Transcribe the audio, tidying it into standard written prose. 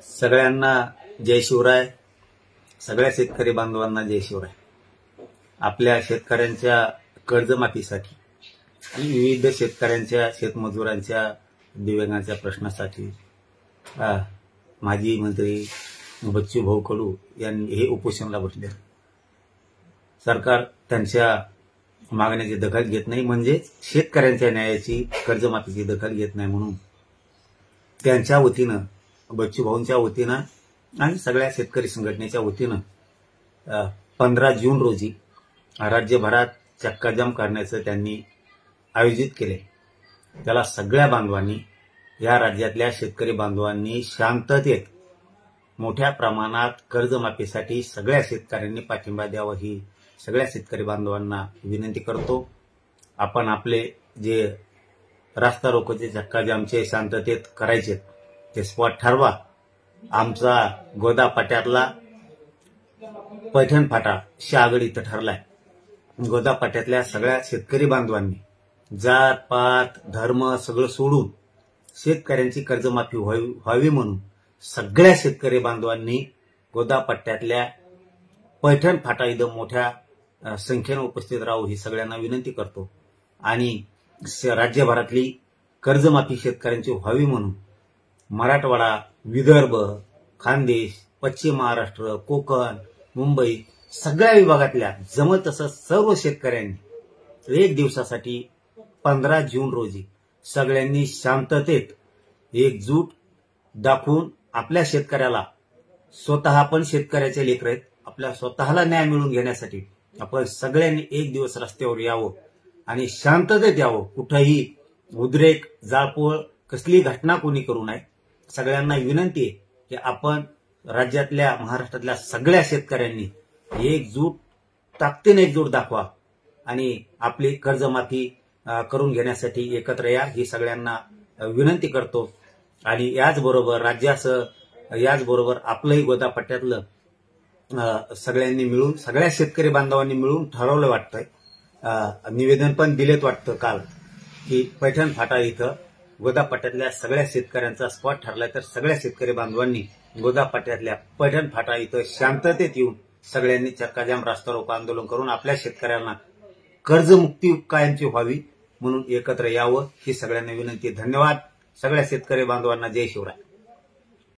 सगळ्यांना जय शिवराय. सगळ्या शेतकरी बांधवांना जय शिवराय. आपल्या शेतकऱ्यांच्या कर्जमाफीसाठी आणि विविध शेतकऱ्यांच्या शेतमजुरांच्या दिव्यांगांच्या प्रश्नासाठी माजी मंत्री बच्चू भाऊ कडू यांनी हे उपोषणाला बसले. सरकार त्यांच्या मागण्याची दखल घेत नाही, म्हणजे शेतकऱ्यांच्या न्यायाची कर्जमाफीची दखल घेत नाही, म्हणून त्यांच्या वतीनं बच्चू भाऊंच्या वतीनं आणि सगळ्या शेतकरी संघटनेच्या वतीनं 15 जून रोजी राज्यभरात चक्काजाम करण्याचं त्यांनी आयोजित केले. त्याला सगळ्या बांधवांनी, या राज्यातल्या शेतकरी बांधवांनी शांततेत मोठ्या प्रमाणात कर्जमाफीसाठी सगळ्या शेतकऱ्यांनी पाठिंबा द्यावा ही सगळ्या शेतकरी बांधवांना विनंती करतो. आपण आपले जे रास्ता रोकोचे चक्काजामचे शांततेत करायचे ते स्पॉट ठरवा. आमचा गोदा पाट्यातला पैठण फाटा शहागड इथं ठरलाय. गोदा पाट्यातल्या सगळ्या शेतकरी बांधवांनी जात पात धर्म सगळं सोडून शेतकऱ्यांची कर्जमाफी व्हावी म्हणून सगळ्या शेतकरी बांधवांनी गोदा पट्ट्यातल्या पैठण फाटा इथं मोठ्या संख्येनं उपस्थित राहू ही सगळ्यांना विनंती करतो. आणि राज्यभरातली कर्जमाफी शेतकऱ्यांची व्हावी म्हणून मराठवाडा, विदर्भ, खानदेश, पश्चिम महाराष्ट्र, कोकण, मुंबई सगळ्या विभागातल्या जमत तसं सर्व शेतकऱ्यांनी एक दिवसासाठी 15 जून रोजी सगळ्यांनी शांततेत एकजूट दाखवून आपल्या शेतकऱ्याला, स्वतः आपण शेतकऱ्याचे लेकर आहेत, आपल्या स्वतःला न्याय मिळवून घेण्यासाठी आपण सगळ्यांनी एक दिवस रस्त्यावर यावं आणि शांततेत यावं. कुठंही उद्रेक, जाळपोळ कसली घटना कोणी करू नये. सगळ्यांना विनंती आहे की आपण राज्यातल्या, महाराष्ट्रातल्या सगळ्या शेतकऱ्यांनी एकजूट, ताकदीने एकजूट दाखवा आणि आपली कर्जमाफी करून घेण्यासाठी एकत्र या ही सगळ्यांना विनंती करतो. आणि याचबरोबर राज्यासह याचबरोबर आपलंही गोदा पट्ट्यातलं सगळ्यांनी मिळून, सगळ्या शेतकरी बांधवांनी मिळून ठरवलं वाटतंय, निवेदन पण दिलेत वाटतं काल, की पैठण फाटा इथं गोदा पट्ट्यातल्या सगळ्या शेतकऱ्यांचा स्पॉट ठरलाय. तर सगळ्या शेतकरी बांधवांनी गोदा पट्ट्यातल्या पैठण फाटा इथं शांततेत येऊन सगळ्यांनी चक्काजाम रास्ता रोको आंदोलन करून आपल्या शेतकऱ्यांना कर्जमुक्ती कायमची व्हावी म्हणून एकत्र यावं ही सगळ्यांना विनंती. धन्यवाद. सगळ्या शेतकरी बांधवांना जय शिवराय.